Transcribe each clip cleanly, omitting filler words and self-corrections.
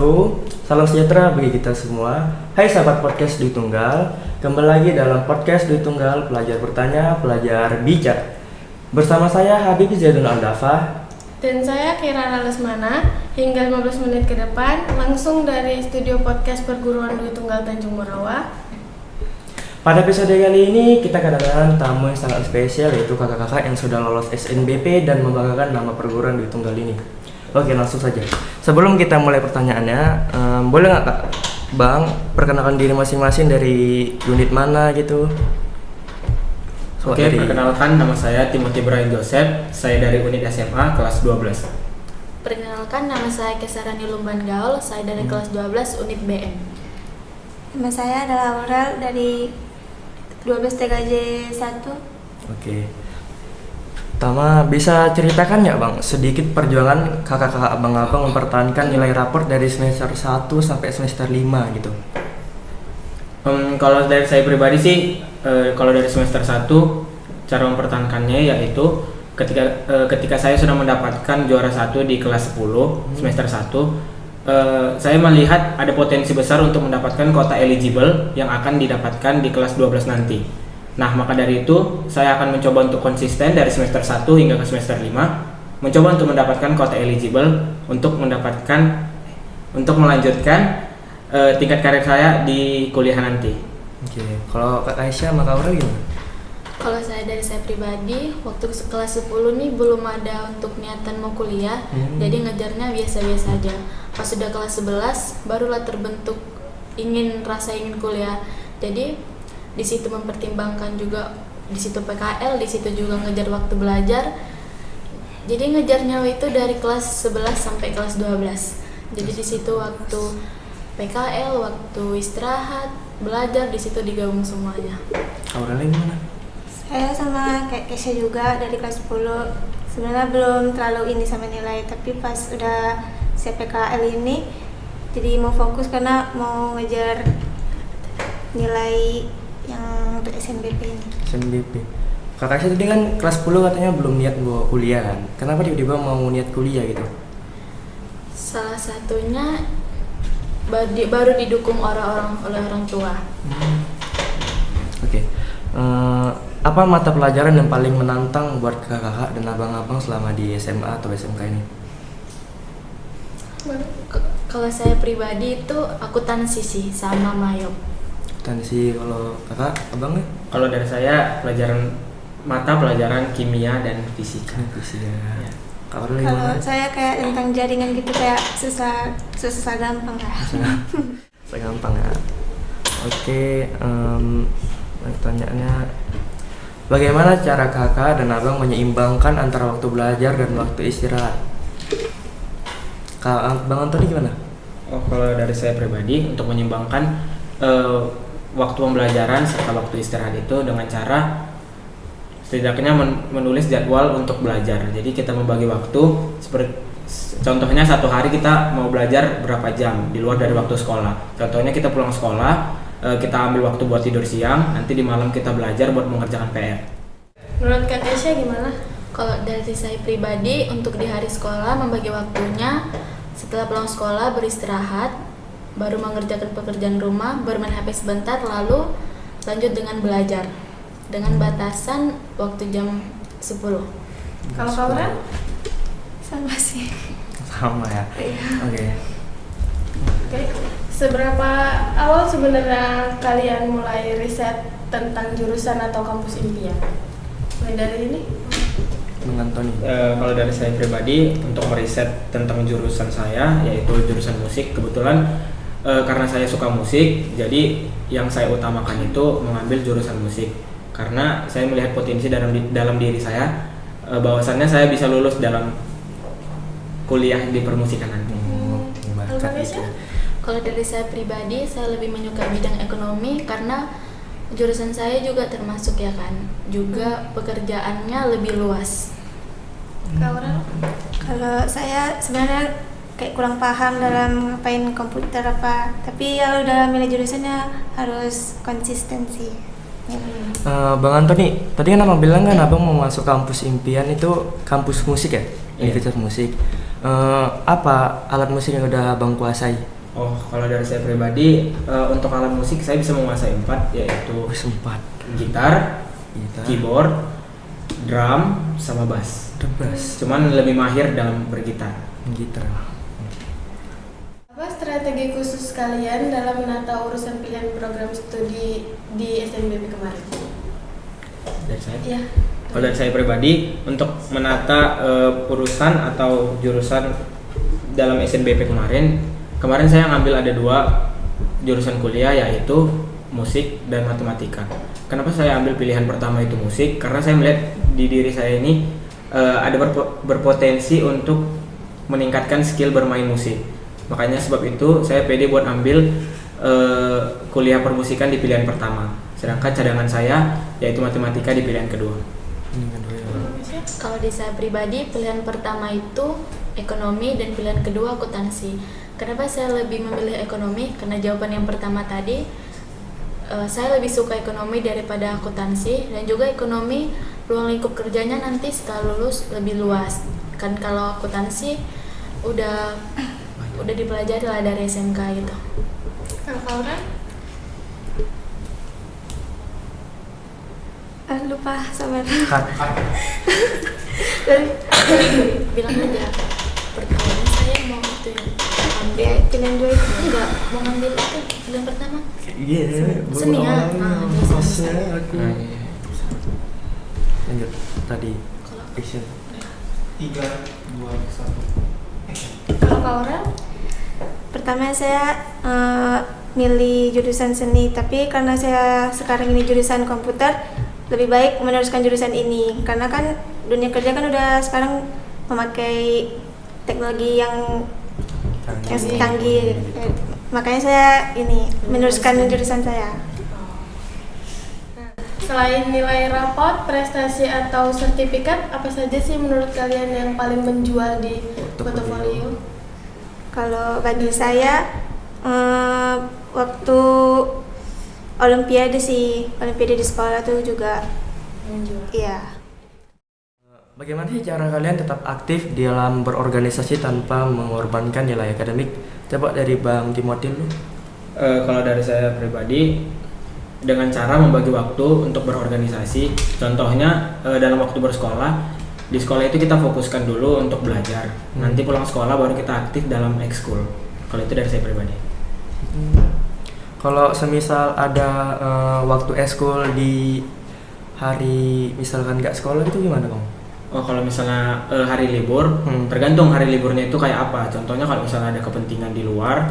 wabarakatuh. Salam sejahtera bagi kita semua. Hai sahabat podcast Dwi Tunggal, kembali lagi dalam podcast Dwi Tunggal, pelajar bertanya, pelajar bijak. Bersama saya Habib Zaidun Aldafa dan saya Kirana Lesmana. Hingga 15 menit ke depan langsung dari studio podcast perguruan Dwi Tunggal Tanjung Morawa. Pada episode kali ini kita kedatangan tamu yang sangat spesial, yaitu kakak-kakak yang sudah lolos SNBP dan membanggakan nama perguruan Dwi Tunggal ini. Oke, langsung saja. Sebelum kita mulai pertanyaannya, boleh nggak Kak Bang perkenalkan diri masing-masing dari unit mana gitu? Oke, perkenalkan nama saya Timothy Brian Joseph. Saya dari unit SMA kelas 12. Perkenalkan nama saya Kesarani Lumban Gaul. Saya dari kelas 12 unit BM. Nama saya adalah Aurel dari 12 TKJ 1. Oke. Pertama, bisa ceritakan ya Bang sedikit perjuangan kakak-kakak abang-abang mempertahankan nilai rapor dari semester 1 sampai semester 5 gitu? Kalau dari saya pribadi sih, kalau dari semester 1 cara mempertahankannya yaitu ketika saya sudah mendapatkan juara 1 di kelas 10 semester 1, saya melihat ada potensi besar untuk mendapatkan kota eligible yang akan didapatkan di kelas 12 nanti. Nah, maka dari itu saya akan mencoba untuk konsisten dari semester 1 hingga ke semester 5, mencoba untuk mendapatkan kota eligible untuk melanjutkan tingkat karir saya di kuliah nanti. Oke, kalau Kak Aisyah sama Kak Aurel gimana? Kalau dari saya pribadi, waktu kelas 10 nih belum ada untuk niatan mau kuliah, jadi ngejarnya biasa-biasa aja. Pas sudah kelas 11, barulah terbentuk rasa ingin kuliah. Jadi di situ mempertimbangkan juga, di situ PKL, di situ juga ngejar waktu belajar. Jadi ngejarnya itu dari kelas 11 sampai kelas 12. Jadi di situ waktu PKL, waktu istirahat, belajar, di situ digabung semuanya. Aurel gimana? Saya sama kayak Kesha juga dari kelas 10. Sebenarnya belum terlalu ini sama nilai, tapi pas udah siap PKL ini jadi mau fokus karena mau ngejar nilai yang untuk SNBP ini. SNBP. Kak Aisyah tadi kan kelas 10 katanya belum niat mau kuliah kan? Kenapa tiba-tiba mau niat kuliah gitu? Salah satunya baru didukung oleh orang tua. Oke. Apa mata pelajaran yang paling menantang buat kakak-kakak dan abang-abang selama di SMA atau SMK ini? Kalau saya pribadi itu akuntansi sih sama mayop. Akuntansi, kalau kakak, abangnya? Kalau dari saya mata pelajaran kimia dan fisika. Fisika. Ya. Kalau saya kayak tentang jaringan gitu, kayak susah gampang lah. Susah gampang ya. Oke, pertanyaannya, bagaimana cara kakak dan abang menyeimbangkan antara waktu belajar dan waktu istirahat? Bang Antoni gimana? Kalau dari saya pribadi, untuk menyeimbangkan waktu pembelajaran serta waktu istirahat itu dengan cara setidaknya menulis jadwal untuk belajar. Jadi kita membagi waktu, seperti contohnya satu hari kita mau belajar berapa jam di luar dari waktu sekolah. Contohnya kita pulang sekolah, kita ambil waktu buat tidur siang, nanti di malam kita belajar buat mengerjakan PR. Menurut Kak Kesha gimana? Kalau dari saya pribadi, untuk di hari sekolah membagi waktunya, setelah pulang sekolah beristirahat, baru mengerjakan pekerjaan rumah, bermain HP sebentar, lalu lanjut dengan belajar dengan batasan waktu jam 10. Kalau Aurel? Sama sih. Sama ya. Oke. Seberapa awal sebenarnya kalian mulai riset tentang jurusan atau kampus impian? Mulai dari ini? Antoni. Kalau dari saya pribadi, untuk meriset tentang jurusan saya, yaitu jurusan musik, kebetulan karena saya suka musik, jadi yang saya utamakan itu mengambil jurusan musik. Karena saya melihat potensi dalam diri saya, bahwasannya saya bisa lulus dalam kuliah di permusikan nanti. Kalau dari saya pribadi, saya lebih menyukai bidang ekonomi karena jurusan saya juga termasuk ya kan, juga pekerjaannya lebih luas. Kalau saya sebenarnya kayak kurang paham dalam ngapain komputer apa, tapi kalau dalam milih jurusannya harus konsistensi. Bang Antoni, tadi kan abang bilang kan abang mau masuk kampus impian itu kampus musik ya? Universitas musik. Apa alat musik yang udah abang kuasai? Oh, kalau dari saya pribadi, untuk alat musik saya bisa menguasai 4, yaitu Sempat. gitar, Gitar. keyboard, drum, sama bass. Tebas. Cuman lebih mahir dalam bergitar. Gitar. Apa strategi khusus kalian dalam menata urusan pilihan program studi di SNBP kemarin? Dari saya. Iya. Kalau dari saya pribadi, untuk menata urusan atau jurusan dalam SNBP kemarin saya ngambil ada 2 jurusan kuliah, yaitu musik dan matematika. Kenapa saya ambil pilihan pertama itu musik? Karena saya melihat di diri saya ini ada berpotensi untuk meningkatkan skill bermain musik. Makanya sebab itu saya pede buat ambil kuliah permusikan di pilihan pertama. Sedangkan cadangan saya yaitu matematika di pilihan kedua. Ini kedua ya. Kalau di saya pribadi, pilihan pertama itu ekonomi dan pilihan kedua akuntansi. Kenapa saya lebih memilih ekonomi? Karena jawaban yang pertama tadi, saya lebih suka ekonomi daripada akuntansi, dan juga ekonomi ruang lingkup kerjanya nanti setelah lulus lebih luas. Kan kalau akuntansi udah dipelajari lah dari SMK gitu. Kalau Laura? Lupa sabar. Bilang aja pertanyaan saya mau itu ya ambil Pilihan 2 itu. enggak mau ngambil itu pilihan pertama. Iya. Seni ya? Pasnya aku. Nah, iya. Lanjut. Tadi. Kalau Action. 3, 2, 1. Kalau Laura? Pertama saya milih jurusan seni, tapi karena saya sekarang ini jurusan komputer, lebih baik meneruskan jurusan ini karena kan dunia kerja kan udah sekarang memakai teknologi yang canggih. Makanya saya ini meneruskan jurusan saya. Selain nilai rapot, prestasi atau sertifikat, apa saja sih menurut kalian yang paling menjual di portofolio? Kalau bagi saya waktu olimpiade di sekolah tuh juga Menjual. iya. Bagaimana sih cara kalian tetap aktif dalam berorganisasi tanpa mengorbankan nilai akademik? Coba dari Bang Timothy dulu. Kalau dari saya pribadi, dengan cara membagi waktu untuk berorganisasi. Contohnya dalam waktu bersekolah, di sekolah itu kita fokuskan dulu untuk belajar. Nanti pulang sekolah baru kita aktif dalam ekskul. Kalau itu dari saya pribadi. Kalau semisal ada waktu eskul di hari misalkan nggak sekolah itu gimana Bang? Oh, kalau misalnya hari libur, tergantung hari liburnya itu kayak apa. Contohnya kalau misalnya ada kepentingan di luar,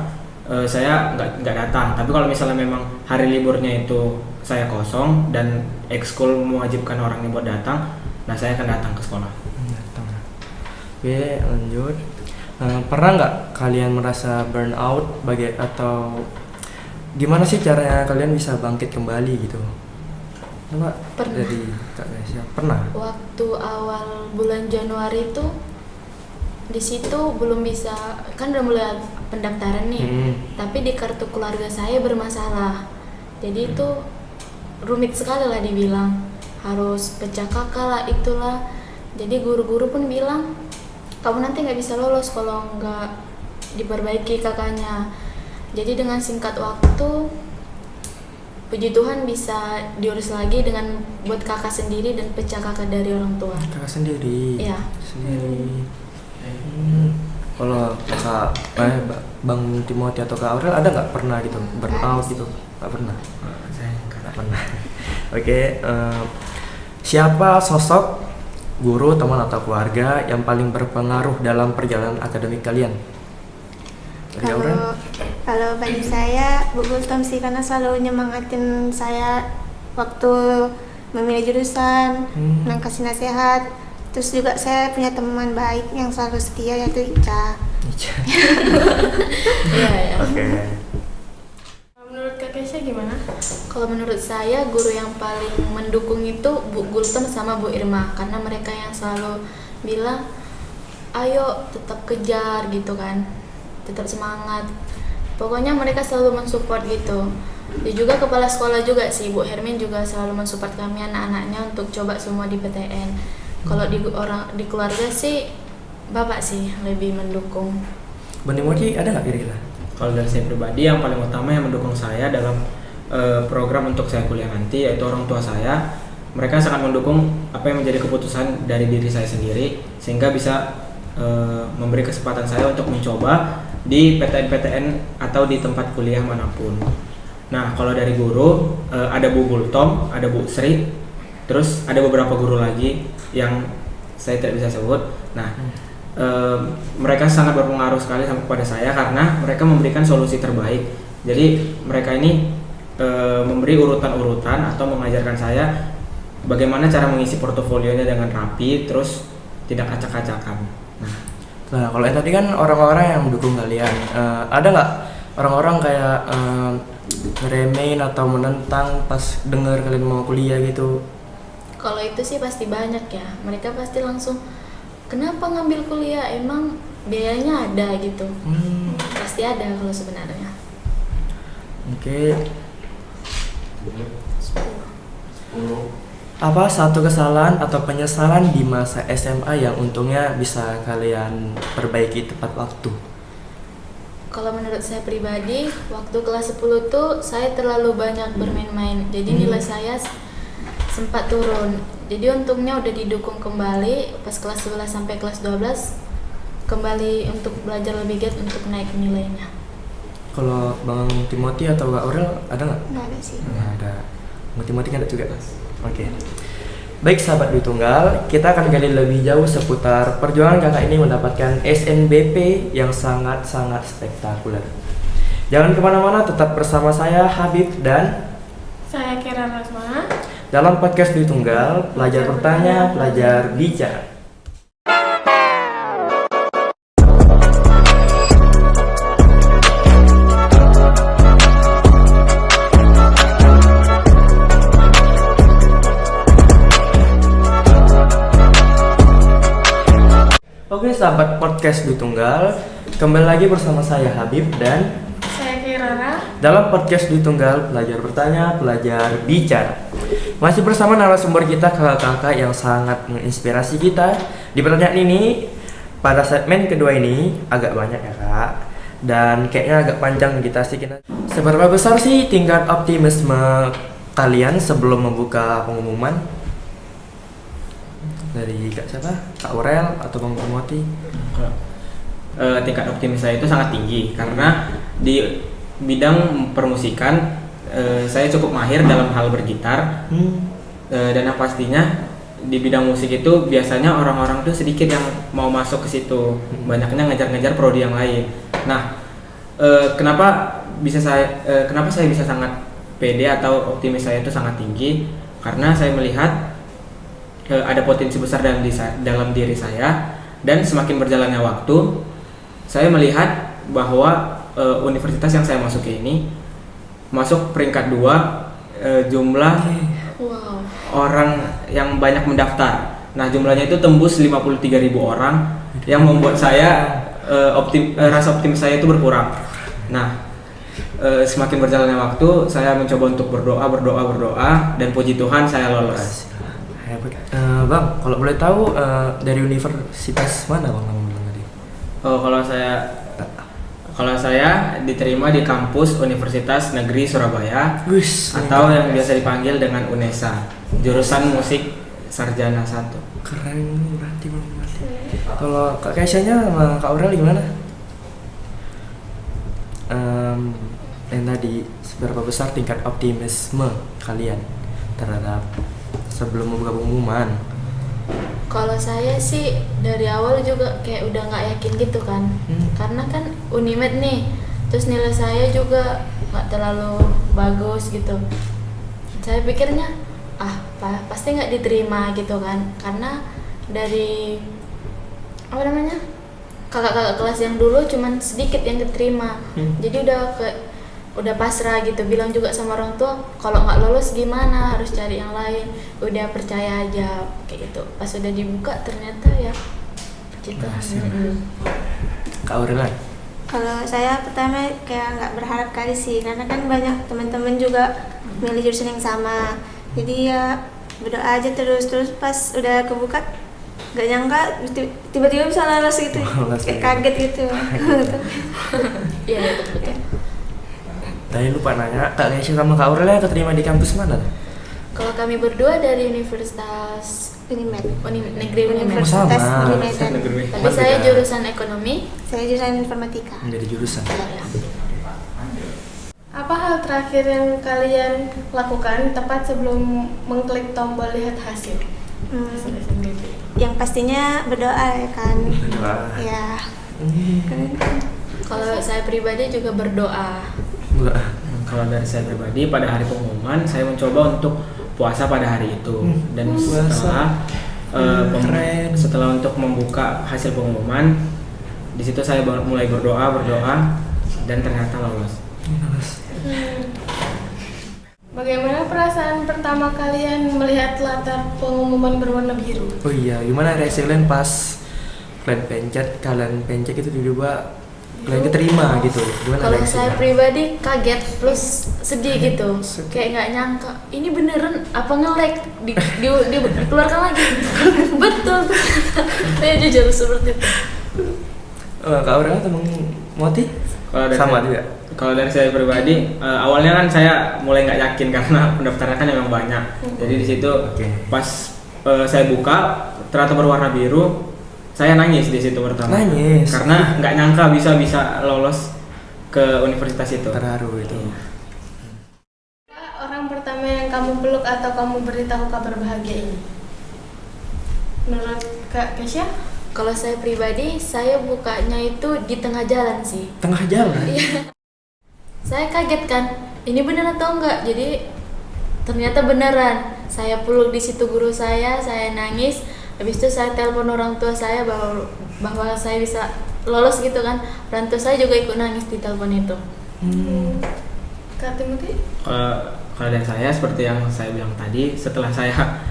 saya nggak datang. Tapi kalau misalnya memang hari liburnya itu saya kosong dan ekskul mewajibkan orangnya buat datang, nah saya akan datang ke sekolah. Datang. Oke, lanjut. Pernah nggak kalian merasa burnout atau gimana sih caranya kalian bisa bangkit kembali gitu? Coba Pernah. dari Kak Gracia. Pernah? Waktu awal bulan Januari itu di situ belum bisa, kan udah mulai pendaftaran nih, tapi di kartu keluarga saya bermasalah. Jadi itu rumit sekali lah dibilang, harus pecah kakak lah itulah. Jadi guru-guru pun bilang kamu nanti nggak bisa lolos kalau nggak diperbaiki kakaknya. Jadi dengan singkat waktu, puji Tuhan bisa diurus lagi dengan buat kakak sendiri dan pecah kakak dari orang tua. Kakak sendiri. Iya. Sendiri. Kalau Kak Bang Timothy atau Kak Aurel ada nggak pernah gitu burnout gitu? Nggak pernah. Saya Nggak pernah. Oke. Siapa sosok guru, teman atau keluarga yang paling berpengaruh dalam perjalanan akademik kalian? Dari Aurel? Kalau bagi saya Bu Gultom sih, karena selalu nyemangatin saya waktu memilih jurusan, dan kasih nasihat. Terus juga saya punya teman baik yang selalu setia, yaitu Ica. Iya ya. Oke. Menurut Kak Kesha gimana? Kalau menurut saya guru yang paling mendukung itu Bu Gultom sama Bu Irma, karena mereka yang selalu bilang ayo tetap kejar gitu kan, tetap semangat. Pokoknya mereka selalu mensupport gitu. Dan juga kepala sekolah juga sih, Bu Hermin juga selalu mensupport kami anak-anaknya untuk coba semua di PTN. Kalau di keluarga sih bapak sih lebih mendukung. Bang Timothy ada nggak kira-kira? Kalau dari saya pribadi, yang paling utama yang mendukung saya dalam program untuk saya kuliah nanti yaitu orang tua saya. Mereka sangat mendukung apa yang menjadi keputusan dari diri saya sendiri, sehingga bisa memberi kesempatan saya untuk mencoba di PTN-PTN atau di tempat kuliah manapun. Nah, kalau dari guru ada Bu Gultom, ada Bu Sri, terus ada beberapa guru lagi yang saya tidak bisa sebut. Nah, mereka sangat berpengaruh sekali kepada saya karena mereka memberikan solusi terbaik. Jadi mereka ini memberi urutan-urutan atau mengajarkan saya bagaimana cara mengisi portofolionya dengan rapi, terus tidak acak-acakan. Nah, kalau yang tadi kan orang-orang yang mendukung kalian, ada nggak orang-orang kayak ngeremehin atau menentang pas dengar kalian mau kuliah gitu? Kalau itu sih pasti banyak ya. Mereka pasti langsung, kenapa ngambil kuliah? Emang biayanya ada gitu. Pasti ada kalau sebenarnya. Oke. Apa satu kesalahan atau penyesalan di masa SMA yang untungnya bisa kalian perbaiki tepat waktu? Kalau menurut saya pribadi, waktu kelas 10 tuh saya terlalu banyak bermain-main. Jadi nilai saya sempat turun. Jadi untungnya udah didukung kembali pas kelas 11 sampai kelas 12 kembali untuk belajar lebih giat untuk naik nilainya. Kalau Bang Timothy atau Kak Aurel ada nggak? Nggak ada sih. Nggak ada. Bang Timothy kan ada juga. Oke. Baik sahabat Dwi Tunggal, kita akan gali lebih jauh seputar perjuangan kakak ini mendapatkan SNBP yang sangat-sangat spektakuler. Jangan kemana-mana, tetap bersama saya Habib dan Saya Kira Rasma. dalam podcast Dwi Tunggal, pelajar bertanya, pelajar bicara. Oke sahabat podcast Dwi Tunggal, kembali lagi bersama saya Habib dan Saya Kirara. dalam podcast Dwi Tunggal, pelajar bertanya, pelajar bicara. Masih bersama narasumber kita kakak-kakak yang sangat menginspirasi kita. Di pertanyaan ini, pada segmen kedua ini agak banyak ya kak, dan kayaknya agak panjang kita sih. Seberapa besar sih tingkat optimisme kalian sebelum membuka pengumuman? Dari kak siapa? Kak Aurel atau Bang Timothy? Tingkat optimis saya itu sangat tinggi karena di bidang permusikan saya cukup mahir dalam hal bergitar. Dan yang pastinya di bidang musik itu biasanya orang-orang tuh sedikit yang mau masuk ke situ, banyaknya ngejar-ngejar prodi yang lain. Nah, kenapa saya bisa sangat pede atau optimis saya itu sangat tinggi? Karena saya melihat ada potensi besar dalam diri saya, dan semakin berjalannya waktu saya melihat bahwa universitas yang saya masuki ini masuk peringkat 2 jumlah orang yang banyak mendaftar. Nah, jumlahnya itu tembus 53.000 orang yang membuat saya rasa optimis saya itu berkurang. Nah, semakin berjalannya waktu saya mencoba untuk berdoa dan puji Tuhan saya lolos. Bang, kalau boleh tahu dari universitas mana bang namanya tadi? Kalau saya diterima di kampus Universitas Negeri Surabaya, atau yang biasa dipanggil dengan UNESA, jurusan musik sarjana 1. Keren berarti bang. Kalau Kak Kaisyanya sama Kak Aurel gimana? Yang tadi, seberapa besar tingkat optimisme kalian terhadap sebelum membuka pengumuman? Kalau saya sih dari awal juga kayak udah nggak yakin gitu kan, karena kan Unimed nih, terus nilai saya juga nggak terlalu bagus gitu. Saya pikirnya pasti nggak diterima gitu kan, karena dari kakak-kakak kelas yang dulu cuman sedikit yang diterima. Jadi udah pasrah gitu, bilang juga sama orang tua kalau nggak lolos gimana, harus cari yang lain, udah percaya aja kayak gitu. Pas udah dibuka ternyata ya gitu. Kak Aurel? Kalau saya pertama kayak nggak berharap kali sih, karena kan banyak teman-teman juga milih jurusan yang sama. Jadi ya berdoa aja terus pas udah kebuka nggak nyangka tiba-tiba bisa lolos gitu. Kayak kaget gitu. Iya, betul. Tadi lupa nanya, Kak Kesha sama Kak Aurelia keterima di kampus mana? Kalau kami berdua dari Universitas Unimed. Negeri Unimed. Sama. Universitas Unimed. Negeri. Tapi saya jurusan ekonomi. Saya jurusan informatika. Menjadi jurusan. Ya. Apa hal terakhir yang kalian lakukan tepat sebelum mengklik tombol lihat hasil? Hasil SNBP. Yang pastinya berdoa ya kan. Berdoa. Ya. Kalau saya pribadi juga berdoa. Kalau dari saya pribadi pada hari pengumuman saya mencoba untuk puasa pada hari itu dan puasa. Keren. setelah untuk membuka hasil pengumuman di situ saya mulai berdoa dan ternyata lolos. Bagaimana perasaan pertama kalian melihat latar pengumuman berwarna biru? Oh iya, gimana reaksi kalian pas kalian pencet itu tiba-tiba kalian diterima gitu? Gimana Kalau reaksinya? saya pribadi kaget plus sedih gitu, kayak nggak nyangka ini beneran apa nge-lag dikeluarkan lagi. Betul ternyata. Saya jujur seperti itu. Kak Aurelia atau Moti? Kalau dari Sama saya- juga. Kalau dari saya pribadi, awalnya kan saya mulai nggak yakin karena pendaftaran kan memang banyak. Jadi di situ Oke. pas saya buka ternyata berwarna biru, saya nangis di situ pertama. Nangis? Karena nggak nyangka bisa lolos ke universitas itu. Terharu itu. Orang pertama yang kamu peluk atau kamu beritahu kabar bahagia ini? Menurut Kak Kesha? Kalau saya pribadi, saya bukanya itu di tengah jalan sih. Tengah jalan. Iya. Saya kaget kan, ini bener atau enggak? Jadi ternyata beneran. Saya peluk di situ guru saya nangis. Habis itu saya telepon orang tua saya bahwa saya bisa lolos gitu kan. Orang tua saya juga ikut nangis di telepon itu. Kak Timothy? Kalau dari saya seperti yang saya bilang tadi, setelah saya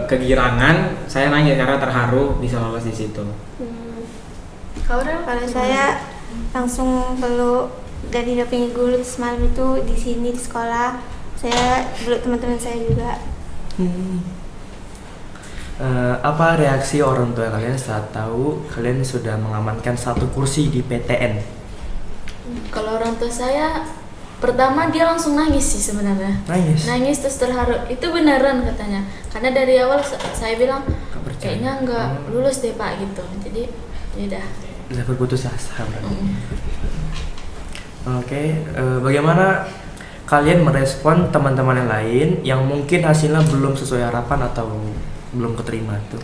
kegirangan, saya nangis karena terharu bisa lolos di situ. Kak Aurel? Kalau saya langsung peluk dari dampingi guru semalam itu di sini di sekolah. Saya peluk teman-teman saya juga. Apa reaksi orang tua kalian saat tahu kalian sudah mengamankan satu kursi di PTN? Kalau orang tua saya pertama dia langsung nangis sih sebenarnya. Nangis terus terharu. Itu beneran katanya. Karena dari awal saya bilang kayaknya nggak lulus deh Pak gitu. Jadi ya udah. Udah berputus asa berarti. Oke, bagaimana kalian merespon teman-teman yang lain yang mungkin hasilnya belum sesuai harapan atau belum keterima itu?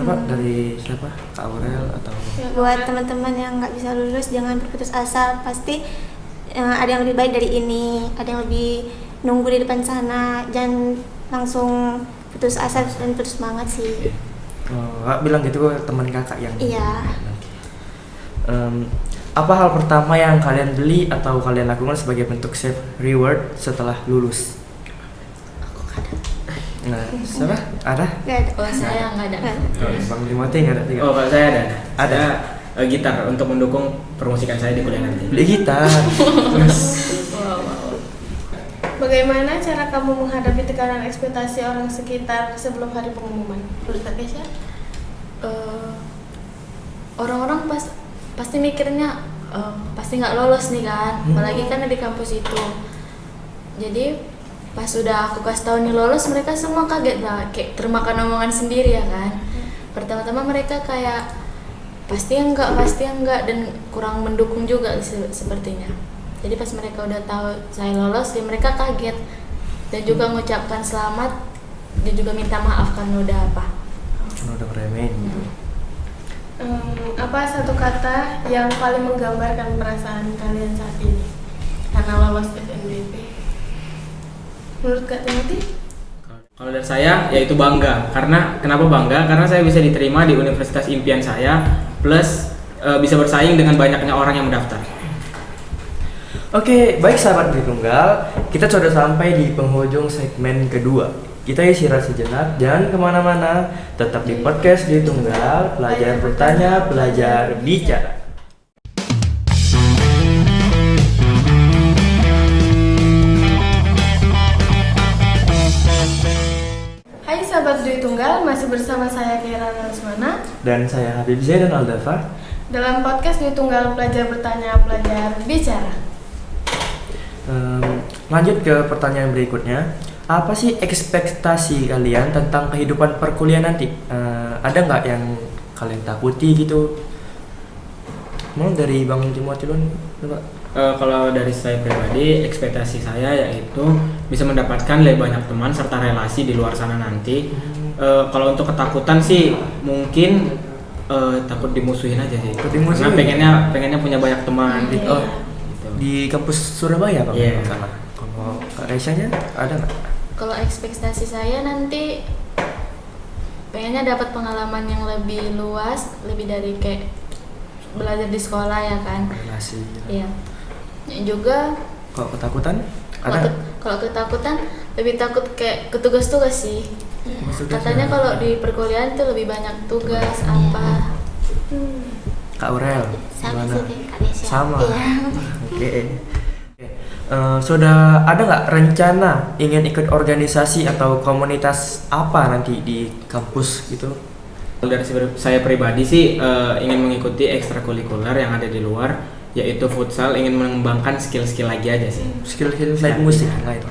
Dari siapa? Kak Aurel atau? Buat teman-teman yang nggak bisa lulus, jangan berputus asa. Pasti ada yang lebih baik dari ini, ada yang lebih nunggu di depan sana. Jangan langsung putus asa dan putus semangat sih. Kak bilang gitu ke teman kakak yang? Iya. Apa hal pertama yang kalian beli atau kalian lakukan sebagai bentuk self reward setelah lulus? Nah, siapa? Ada? Nggak ada. Kalau saya nggak ada. Bang Timothy nggak ada juga? Oh, kalau saya ada. Ada. Saya, gitar untuk mendukung permusikan saya di kuliah nanti. Beli gitar. Bagaimana cara kamu menghadapi tekanan ekspektasi orang sekitar sebelum hari pengumuman? Menurut Kak Kesha? Orang-orang pasti mikirnya pasti nggak lolos nih kan, apalagi kan di kampus itu. Jadi pas sudah aku kasih tahu nih lolos, mereka semua kaget lah, kayak termakan omongan sendiri ya kan. Pertama-tama mereka kayak pasti enggak dan kurang mendukung juga sepertinya. Jadi pas mereka udah tahu saya lolos, ya mereka kaget dan juga mengucapkan selamat dan juga minta maaf karena udah Udah ngeremehin gitu. Apa satu kata yang paling menggambarkan perasaan kalian saat ini karena lolos SNBP? Menurut Kak Timothy? Kalau dari saya yaitu bangga. Kenapa bangga? Karena saya bisa diterima di universitas impian saya, plus bisa bersaing dengan banyaknya orang yang mendaftar. Oke, baik sahabat Dwi Tunggal, kita sudah sampai di penghujung segmen kedua. Kita istirahat sejenak, jangan kemana-mana, tetap di podcast Dwi Tunggal, pelajar bertanya, pelajar bicara. Hai sahabat Dwi Tunggal, masih bersama saya Kira Lesmana. Dan saya Habib Zaidan Aldafa. Dalam podcast di Tunggal Pelajar Bertanya, Pelajar Bicara. Lanjut ke pertanyaan berikutnya. Apa sih ekspektasi kalian tentang kehidupan perkuliahan nanti? Ada nggak yang kalian takuti gitu? Mau dari Bang Timothy dulu, coba. Kalau dari saya pribadi, ekspektasi saya yaitu bisa mendapatkan lebih banyak teman serta relasi di luar sana nanti. Kalau untuk ketakutan sih mungkin takut dimusuhin aja sih. Takut dimusuhin? Karena pengennya punya banyak teman. Iya. Oh, Gitu. di kampus Surabaya Bang? Iya. Sana. Kalau Kak Raisya ada nggak? Kalau ekspektasi saya nanti pengennya dapat pengalaman yang lebih luas, lebih dari kayak belajar di sekolah ya kan. Relasi gitu. Iya. Juga Kalau ketakutan ada? kalau ketakutan lebih takut kayak ke tugas-tugas sih. Tugas-tugas Katanya ya. kalau di perkuliahan itu lebih banyak tugas apa. Kak Aurel Sama gimana? sih deh, Kak Desya. Sama. Iya. Oke. Sudah ada nggak rencana ingin ikut organisasi atau komunitas apa nanti di kampus gitu? Kalau dari saya pribadi sih ingin mengikuti ekstrakurikuler yang ada di luar, yaitu futsal, ingin mengembangkan skill-skill lagi aja sih. Skill-skill selain musik lain.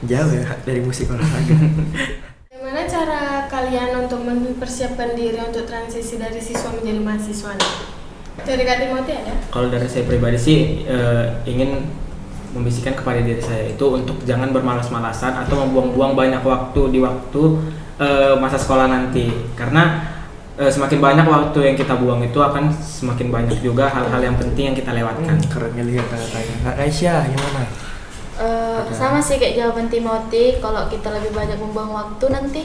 Jauh ya dari musik olahraga. Bagaimana cara kalian untuk mempersiapkan diri untuk transisi dari siswa menjadi mahasiswa? Dari Kak Timothy ada? Kalau dari saya pribadi sih ingin membisikkan kepada diri saya itu untuk jangan bermalas-malasan atau membuang-buang banyak waktu di waktu masa sekolah nanti, karena semakin banyak waktu yang kita buang itu akan semakin banyak juga hal-hal yang penting yang kita lewatkan. Keren lihat kata-katanya. Kak Raisya gimana? Sama sih kayak jawaban Timothy, kalau kita lebih banyak membuang waktu nanti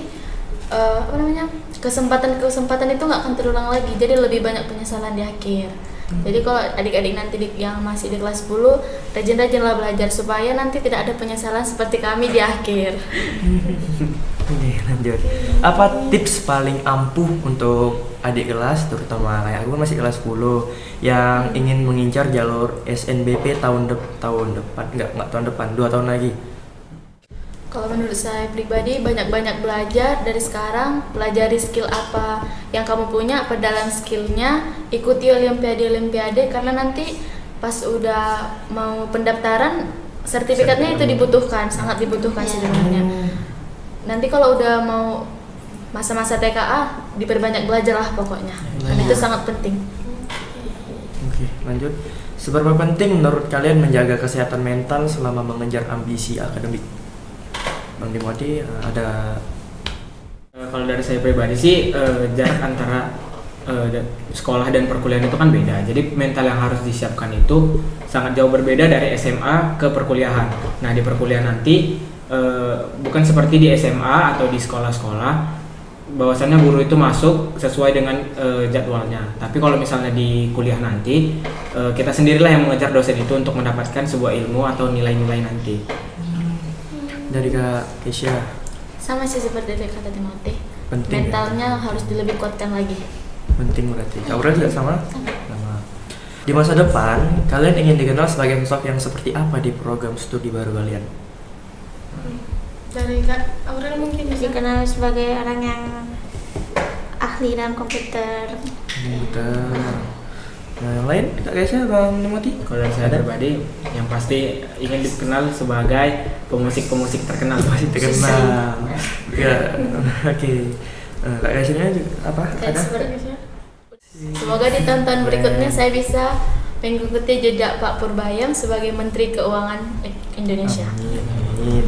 kesempatan itu nggak akan terulang lagi, jadi lebih banyak penyesalan di akhir. Jadi kalau adik-adik nanti yang masih di kelas 10, rajin-rajinlah belajar supaya nanti tidak ada penyesalan seperti kami di akhir. Oke, lanjut. Apa tips paling ampuh untuk adik kelas, terutama kayak aku masih kelas 10 yang ingin mengincar jalur SNBP tahun depan, enggak tahun depan, 2 tahun lagi. Kalau menurut saya pribadi, banyak-banyak belajar dari sekarang, pelajari skill apa yang kamu punya, perdalam skillnya, ikuti olimpiade, karena nanti pas udah mau pendaftaran, sertifikatnya itu dibutuhkan, sangat dibutuhkan sebenarnya. Nanti kalau udah mau masa-masa TKA, diperbanyak belajar lah pokoknya, karena itu sangat penting. Oke, lanjut. Seberapa penting menurut kalian menjaga kesehatan mental selama mengejar ambisi akademik? Bang Timothy ada? Kalau dari saya pribadi sih jarak antara sekolah dan perkuliahan itu kan beda. Jadi mental yang harus disiapkan itu sangat jauh berbeda dari SMA ke perkuliahan. Nah, di perkuliahan nanti bukan seperti di SMA atau di sekolah-sekolah bahwasannya guru itu masuk sesuai dengan jadwalnya. Tapi kalau misalnya di kuliah nanti kita sendirilah yang mengejar dosen itu untuk mendapatkan sebuah ilmu atau nilai-nilai nanti. Dari Kak Kesya. Sama sih seperti kata Timothy, Penting mentalnya harus lebih kuatkan lagi. Penting berarti. Kak Aurel juga sama? Sama. Di masa depan, kalian ingin dikenal sebagai sosok yang seperti apa di program studi baru kalian? Dari Kak Aurel mungkin bisa. Dikenal sebagai orang yang ahli dalam komputer. Nah, yang lain Kak Kesya, Bang Timothy? Kalau dari saya pribadi, yang pasti ingin dikenal sebagai pemusik terkenal. Terkenal. Ya, oke. Kak Kesya juga apa? Dan Ada? semoga di tahun-tahun berikutnya saya bisa mengikuti jejak Pak Purbayam sebagai Menteri Keuangan Indonesia. Amin.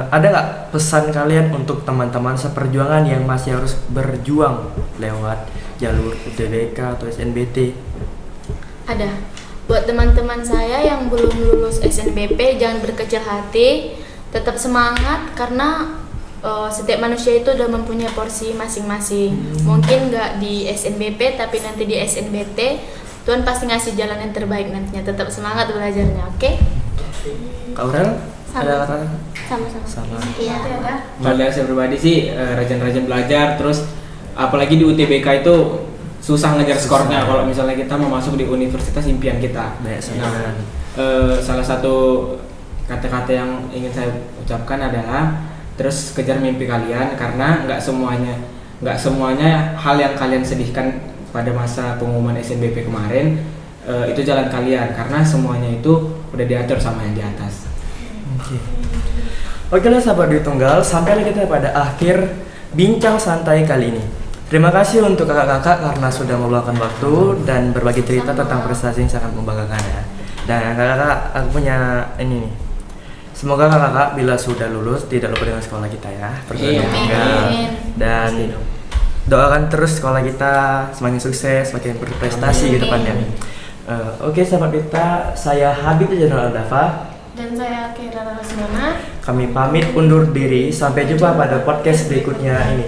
Ada nggak pesan kalian untuk teman-teman seperjuangan yang masih harus berjuang lewat jalur UTBK atau SNBT? Ada. Buat teman-teman saya yang belum lulus SNBP, jangan berkecil hati, tetap semangat karena setiap manusia itu udah mempunyai porsi masing-masing. Mungkin nggak di SNBP tapi nanti di SNBT, Tuhan pasti ngasih jalan yang terbaik nantinya. Tetap semangat belajarnya, oke? Kak Aurel? Sama. Ada kata? Sama. Iya. Ada. Kalau dari saya pribadi sih rajin-rajin belajar, terus apalagi di UTBK itu susah ngejar skornya kalau misalnya kita mau masuk di universitas impian kita. Nah, salah satu kata-kata yang ingin saya ucapkan adalah terus kejar mimpi kalian, karena nggak semuanya hal yang kalian sedihkan pada masa pengumuman SNBP kemarin, itu jalan kalian karena semuanya itu udah diatur sama yang di atas. Oke lah sahabat Dwi Tunggal, sampailah kita pada akhir bincang santai kali ini. Terima kasih untuk kakak-kakak karena sudah meluangkan waktu dan berbagi cerita tentang prestasi yang sangat membanggakan ya. Dan kakak-kakak, aku punya ini nih. Semoga kakak-kakak bila sudah lulus tidak lupa dengan sekolah kita ya. Perguruan Iya. tinggal. Dan doakan terus sekolah kita semakin sukses, semakin berprestasi ke depannya. Oke sahabat Dita, saya Habib Jenderal Aldafa. Dan saya Kira Rasmana. Kami pamit undur diri. Sampai jumpa pada podcast berikutnya ini.